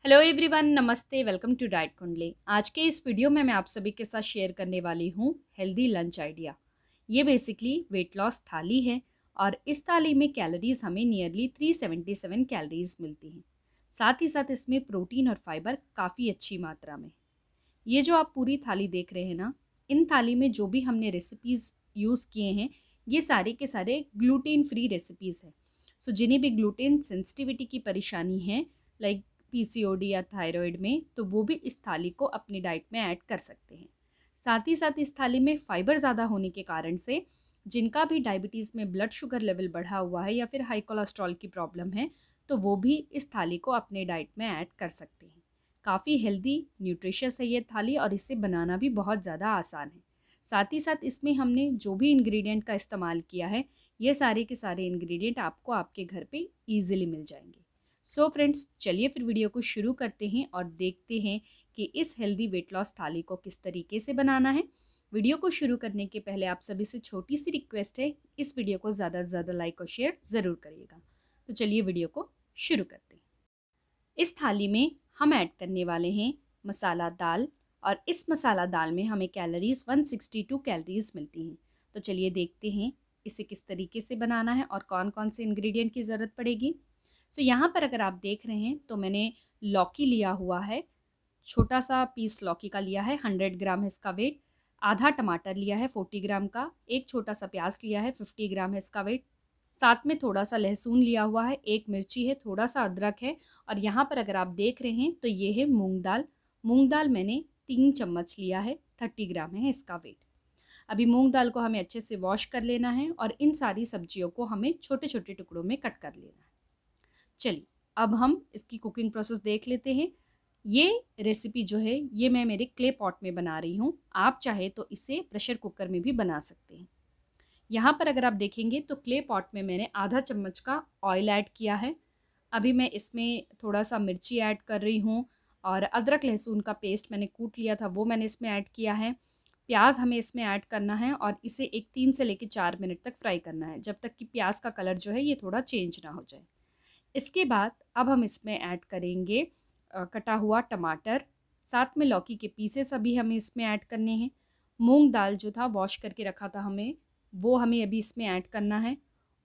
Hello everyone, नमस्ते। Welcome to diet कुंडली। आज के इस वीडियो में मैं आप सभी के साथ शेयर करने वाली हूँ हेल्दी लंच आइडिया। ये बेसिकली वेट लॉस थाली है और इस थाली में कैलोरीज हमें नियरली 377 कैलोरीज मिलती हैं। साथ ही साथ इसमें प्रोटीन और फाइबर काफ़ी अच्छी मात्रा में। ये जो आप पूरी थाली देख रहे हैं ना, इन थाली में जो भी हमने रेसिपीज़ यूज़ किए हैं ये सारे के सारे ग्लूटेन फ्री रेसिपीज़ हैं। सो जिन्हें भी ग्लूटेन सेंसिटिविटी की परेशानी है, लाइक पीसीओडी या थायराइड में, तो वो भी इस थाली को अपनी डाइट में ऐड कर सकते हैं। साथ ही साथ इस थाली में फाइबर ज़्यादा होने के कारण से जिनका भी डायबिटीज़ में ब्लड शुगर लेवल बढ़ा हुआ है या फिर हाई कोलेस्ट्रॉल की प्रॉब्लम है, तो वो भी इस थाली को अपने डाइट में ऐड कर सकते हैं। काफ़ी हेल्दी न्यूट्रिशियस है ये थाली और इसे बनाना भी बहुत ज़्यादा आसान है। साथ ही साथ इसमें हमने जो भी इंग्रेडिएंट का इस्तेमाल किया है, ये सारे के सारे इंग्रेडिएंट आपको आपके घर पे ईजिली मिल जाएंगे। सो फ्रेंड्स, चलिए फिर वीडियो को शुरू करते हैं और देखते हैं कि इस हेल्दी वेट लॉस थाली को किस तरीके से बनाना है। वीडियो को शुरू करने के पहले आप सभी से छोटी सी रिक्वेस्ट है, इस वीडियो को ज़्यादा से ज़्यादा लाइक और शेयर ज़रूर करिएगा। तो चलिए वीडियो को शुरू करते हैं। इस थाली में हम ऐड करने वाले हैं मसाला दाल, और इस मसाला दाल में हमें कैलोरीज 162 कैलोरीज मिलती हैं। तो चलिए देखते हैं इसे किस तरीके से बनाना है और कौन कौन से इंग्रेडिएंट की ज़रूरत पड़ेगी। सो यहाँ पर अगर आप देख रहे हैं तो मैंने लौकी लिया हुआ है, छोटा सा पीस लौकी का लिया है, 100 ग्राम है इसका वेट। आधा टमाटर लिया है 40 ग्राम का, एक छोटा सा प्याज लिया है 50 ग्राम है इसका वेट। साथ में थोड़ा सा लहसुन लिया हुआ है, एक मिर्ची है, थोड़ा सा अदरक है। और यहाँ पर अगर आप देख रहे हैं तो ये है मूंग दाल। मूंग दाल मैंने 3 चम्मच लिया है, 30 ग्राम है इसका वेट। अभी मूंग दाल को हमें अच्छे से वॉश कर लेना है और इन सारी सब्जियों को हमें छोटे छोटे टुकड़ों में कट कर लेना है। चलिए अब हम इसकी कुकिंग प्रोसेस देख लेते हैं। ये रेसिपी जो है ये मैं मेरे क्ले पॉट में बना रही हूँ। आप चाहे तो इसे प्रेशर कुकर में भी बना सकते हैं। यहाँ पर अगर आप देखेंगे तो क्ले पॉट में मैंने आधा चम्मच का ऑयल ऐड किया है। अभी मैं इसमें थोड़ा सा मिर्ची ऐड कर रही हूँ और अदरक लहसुन का पेस्ट मैंने कूट लिया था वो मैंने इसमें ऐड किया है। प्याज हमें इसमें ऐड करना है और इसे एक 3 से लेकर 4 मिनट तक फ्राई करना है, जब तक कि प्याज का कलर जो है ये थोड़ा चेंज ना हो जाए। इसके बाद अब हम इसमें ऐड करेंगे कटा हुआ टमाटर, साथ में लौकी के पीसेस अभी हमें इसमें ऐड करने हैं। मूंग दाल जो था वॉश करके रखा था हमें, वो हमें अभी इसमें ऐड करना है।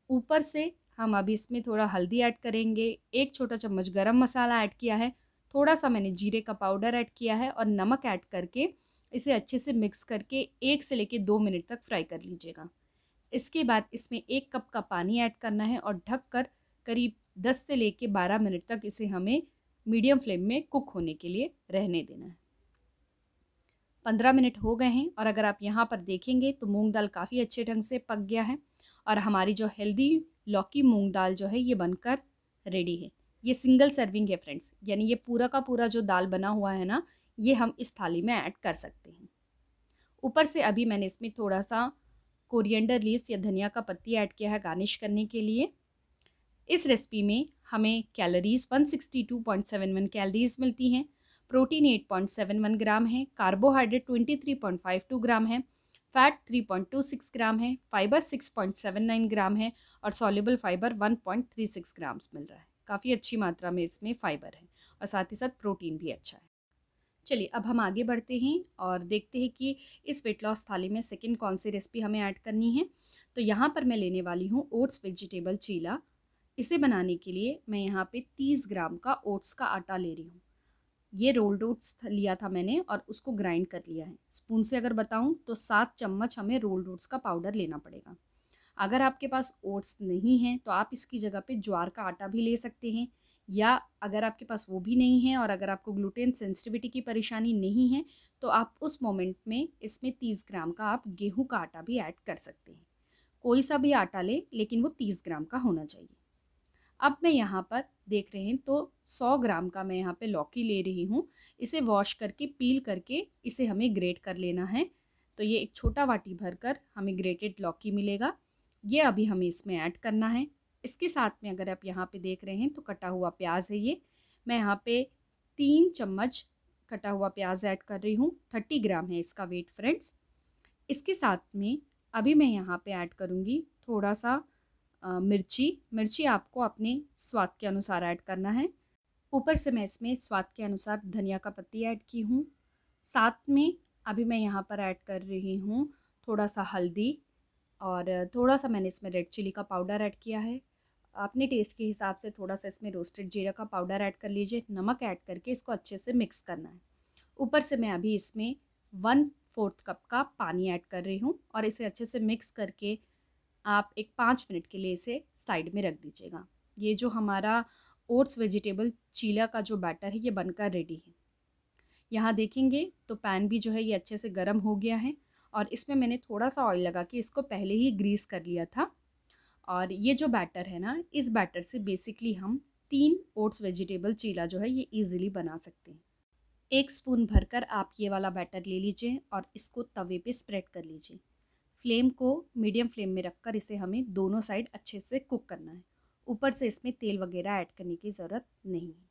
ऊपर से हम अभी इसमें थोड़ा हल्दी ऐड करेंगे, एक छोटा चम्मच गरम मसाला ऐड किया है, थोड़ा सा मैंने जीरे का पाउडर ऐड किया है और नमक ऐड करके इसे अच्छे से मिक्स करके 1 से लेकर 2 मिनट तक फ्राई कर लीजिएगा। इसके बाद इसमें 1 कप का पानी ऐड करना है और ढककर करीब 10 से लेकर 12 मिनट तक इसे हमें मीडियम फ्लेम में कुक होने के लिए रहने देना है। 15 मिनट हो गए हैं और अगर आप यहाँ पर देखेंगे तो मूंग दाल काफ़ी अच्छे ढंग से पक गया है और हमारी जो हेल्दी लौकी मूंग दाल जो है ये बनकर रेडी है। ये सिंगल सर्विंग है फ्रेंड्स, यानी ये पूरा का पूरा जो दाल बना हुआ है ना, ये हम इस थाली में ऐड कर सकते हैं। ऊपर से अभी मैंने इसमें थोड़ा सा कोरिएंडर लीव्स या धनिया का पत्ती ऐड किया है गार्निश करने के लिए। इस रेसिपी में हमें कैलोरीज 162.71 कैलोरीज मिलती हैं, प्रोटीन 8.71 ग्राम है, कार्बोहाइड्रेट 23.52 ग्राम है, फैट 3.26 ग्राम है, फाइबर 6.79 ग्राम है और सॉल्युबल फाइबर 1.36 ग्राम्स मिल रहा है। काफ़ी अच्छी मात्रा में इसमें फाइबर है और साथ ही साथ प्रोटीन भी अच्छा है। चलिए अब हम आगे बढ़ते हैं और देखते हैं कि इस वेट लॉस थाली में सेकंड कौन सी रेसिपी हमें ऐड करनी है। तो यहाँ पर मैं लेने वाली हूँ ओट्स वेजिटेबल चीला। इसे बनाने के लिए मैं यहाँ पे 30 ग्राम का ओट्स का आटा ले रही हूँ। ये रोल्ड ओट्स लिया था मैंने और उसको ग्राइंड कर लिया है। स्पून से अगर बताऊँ तो 7 चम्मच हमें रोल्ड ओट्स का पाउडर लेना पड़ेगा। अगर आपके पास ओट्स नहीं है तो आप इसकी जगह पे ज्वार का आटा भी ले सकते हैं, या अगर आपके पास वो भी नहीं है और अगर आपको ग्लूटेन सेंसिटिविटी की परेशानी नहीं है तो आप उस मोमेंट में इसमें 30 ग्राम का आप गेहूं का आटा भी ऐड कर सकते हैं। कोई सा भी आटा ले, लेकिन वो 30 ग्राम का होना चाहिए। अब मैं यहाँ पर देख रहे हैं तो 100 ग्राम का मैं यहाँ पे लौकी ले रही हूँ। इसे वॉश करके पील करके इसे हमें ग्रेट कर लेना है। तो ये एक छोटा वाटी भरकर हमें ग्रेटेड लौकी मिलेगा, ये अभी हमें इसमें ऐड करना है। इसके साथ में अगर आप यहाँ पे देख रहे हैं तो कटा हुआ प्याज है ये, मैं यहाँ पे 3 चम्मच कटा हुआ प्याज ऐड कर रही हूँ। 30 ग्राम है इसका वेट फ्रेंड्स। इसके साथ में अभी मैं यहाँ पे ऐड करूँगी थोड़ा सा मिर्ची आपको अपने स्वाद के अनुसार ऐड करना है। ऊपर से मैं इसमें स्वाद के अनुसार धनिया का पत्ती ऐड की हूँ। साथ में अभी मैं यहाँ पर ऐड कर रही हूँ थोड़ा सा हल्दी और थोड़ा सा मैंने इसमें रेड चिली का पाउडर ऐड किया है। अपने टेस्ट के हिसाब से थोड़ा सा इसमें रोस्टेड जीरा का पाउडर ऐड कर लीजिए। नमक ऐड करके इसको अच्छे से मिक्स करना है। ऊपर से मैं अभी इसमें 1/4 कप का पानी ऐड कर रही हूँ और इसे अच्छे से मिक्स करके आप एक 5 मिनट के लिए इसे साइड में रख दीजिएगा। ये जो हमारा ओट्स वेजिटेबल चीला का जो बैटर है ये बनकर रेडी है। यहाँ देखेंगे तो पैन भी जो है ये अच्छे से गर्म हो गया है और इसमें मैंने थोड़ा सा ऑयल लगा के इसको पहले ही ग्रीस कर लिया था। और ये जो बैटर है ना, इस बैटर से बेसिकली हम 3 ओट्स वेजिटेबल चीला जो है ये ईजिली बना सकते हैं। 1 स्पून भरकर आप ये वाला बैटर ले लीजिए और इसको तवे पे स्प्रेड कर लीजिए। फ्लेम को मीडियम फ्लेम में रखकर इसे हमें दोनों साइड अच्छे से कुक करना है। ऊपर से इसमें तेल वगैरह ऐड करने की ज़रूरत नहीं है।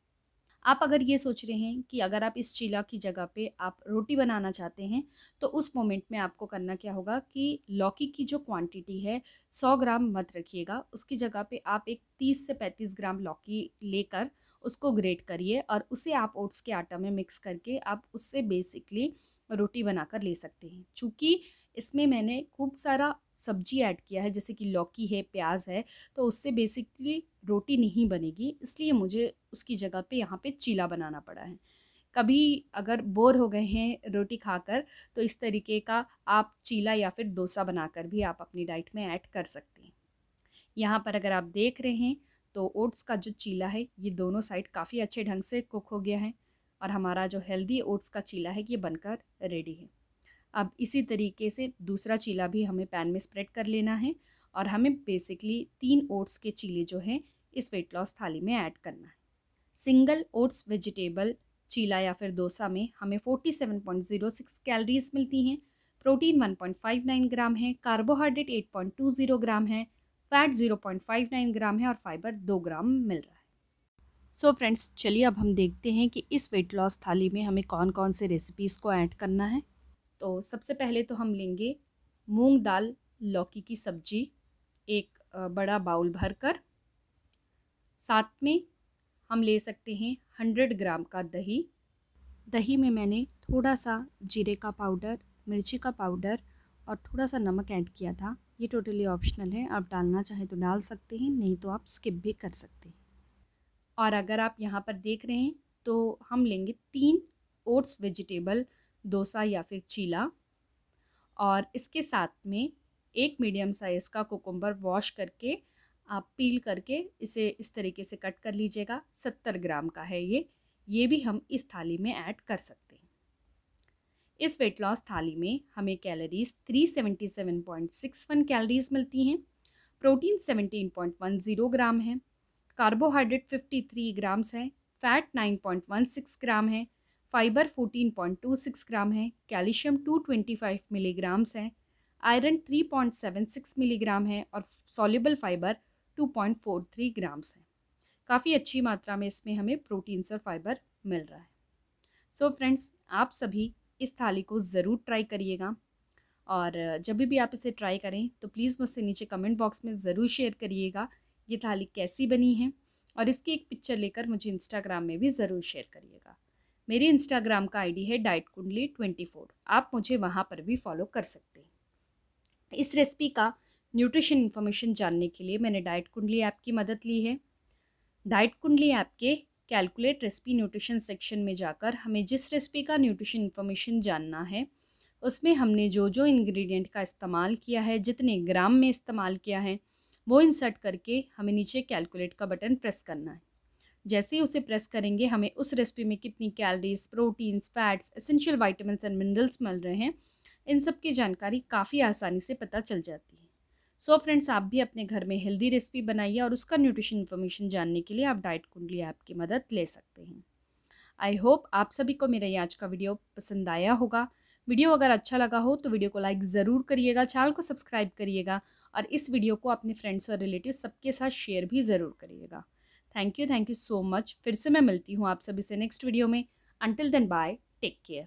आप अगर ये सोच रहे हैं कि अगर आप इस चीला की जगह पे आप रोटी बनाना चाहते हैं, तो उस मोमेंट में आपको करना क्या होगा कि लौकी की जो क्वांटिटी है 100 ग्राम मत रखिएगा। उसकी जगह पे आप एक 30 से 35 ग्राम लौकी लेकर उसको ग्रेट करिए और उसे आप ओट्स के आटा में मिक्स करके आप उससे बेसिकली रोटी बनाकर ले सकते हैं। चूँकि इसमें मैंने खूब सारा सब्जी ऐड किया है, जैसे कि लौकी है, प्याज है, तो उससे बेसिकली रोटी नहीं बनेगी, इसलिए मुझे उसकी जगह पे यहाँ पे चीला बनाना पड़ा है। कभी अगर बोर हो गए हैं रोटी खाकर, तो इस तरीके का आप चीला या फिर डोसा बनाकर भी आप अपनी डाइट में ऐड कर सकते हैं। यहाँ पर अगर आप देख रहे हैं तो ओट्स का जो चीला है ये दोनों साइड काफ़ी अच्छे ढंग से कुक हो गया है और हमारा जो हेल्दी ओट्स का चीला है ये बनकर रेडी है। अब इसी तरीके से दूसरा चीला भी हमें पैन में स्प्रेड कर लेना है और हमें बेसिकली 3 ओट्स के चीले जो हैं इस वेट लॉस थाली में ऐड करना है। सिंगल ओट्स वेजिटेबल चीला या फिर डोसा में हमें 47.06 कैलोरीज मिलती हैं। प्रोटीन 1.59 ग्राम है, कार्बोहाइड्रेट 8.20 ग्राम है, फैट 0.59 ग्राम है और फाइबर 2 ग्राम मिल रहा है। सो फ्रेंड्स, चलिए अब हम देखते हैं कि इस वेट लॉस थाली में हमें कौन कौन से रेसिपीज़ को ऐड करना है। तो सबसे पहले तो हम लेंगे मूंग दाल लौकी की सब्जी, एक बड़ा बाउल भरकर। साथ में हम ले सकते हैं 100 ग्राम का दही। दही में मैंने थोड़ा सा जीरे का पाउडर, मिर्ची का पाउडर और थोड़ा सा नमक ऐड किया था। ये टोटली ऑप्शनल है, आप डालना चाहें तो डाल सकते हैं, नहीं तो आप स्किप भी कर सकते हैं। और अगर आप यहाँ पर देख रहे हैं तो हम लेंगे 3 ओट्स वेजिटेबल डोसा या फिर चीला और इसके साथ में एक मीडियम साइज़ का कुकुम्बर वॉश करके आप पील करके इसे इस तरीके से कट कर लीजिएगा। 70 ग्राम का है ये भी हम इस थाली में ऐड कर सकते हैं। इस वेट लॉस थाली में हमें कैलोरीज 377.61 कैलोरीज मिलती हैं। प्रोटीन 17.10 ग्राम है, कार्बोहाइड्रेट 53 ग्राम्स है, फैट 9.16 ग्राम है, फाइबर 14.26 ग्राम है, कैल्शियम 225 मिलीग्राम्स है, आयरन 3.76 मिलीग्राम है और सॉल्युबल फाइबर 2.43 ग्राम्स है। काफ़ी अच्छी मात्रा में इसमें हमें प्रोटीन्स और फाइबर मिल रहा है। सो फ्रेंड्स, आप सभी इस थाली को ज़रूर ट्राई करिएगा और जब भी आप इसे ट्राई करें तो प्लीज़ मुझसे नीचे कमेंट बॉक्स में ज़रूर शेयर करिएगा ये थाली कैसी बनी है और इसकी एक पिक्चर लेकर मुझे इंस्टाग्राम में भी ज़रूर शेयर करिएगा। मेरे इंस्टाग्राम का आईडी है डाइटकुंडली24, आप मुझे वहाँ पर भी फॉलो कर सकते हैं। इस रेसिपी का न्यूट्रिशन इन्फॉर्मेशन जानने के लिए मैंने डाइट कुंडली ऐप की मदद ली है। डाइट कुंडली ऐप के कैलकुलेट रेसिपी न्यूट्रिशन सेक्शन में जाकर हमें जिस रेसिपी का न्यूट्रिशन इन्फॉर्मेशन जानना है उसमें हमने जो जो इंग्रेडिएंट का इस्तेमाल किया है, जितने ग्राम में इस्तेमाल किया है, वो इंसर्ट करके हमें नीचे कैलकुलेट का बटन प्रेस करना है। जैसे ही उसे प्रेस करेंगे हमें उस रेसिपी में कितनी calories, proteins, fats, essential vitamins and minerals मिल रहे हैं, इन सब की जानकारी काफ़ी आसानी से पता चल जाती है। सो फ्रेंड्स, आप भी अपने घर में हेल्दी रेसिपी बनाइए और उसका न्यूट्रिशन इन्फॉर्मेशन जानने के लिए आप डाइट कुंडली ऐप की मदद ले सकते हैं। आई होप आप सभी को मेरा ये आज का वीडियो पसंद आया होगा। वीडियो अगर अच्छा लगा हो तो वीडियो को लाइक ज़रूर करिएगा, चैनल को सब्सक्राइब करिएगा और इस वीडियो को अपने फ्रेंड्स और रिलेटिव सबके साथ शेयर भी ज़रूर करिएगा। Thank you so much. फिर से मैं मिलती हूँ आप सभी से नेक्स्ट वीडियो में। Until then bye, take care.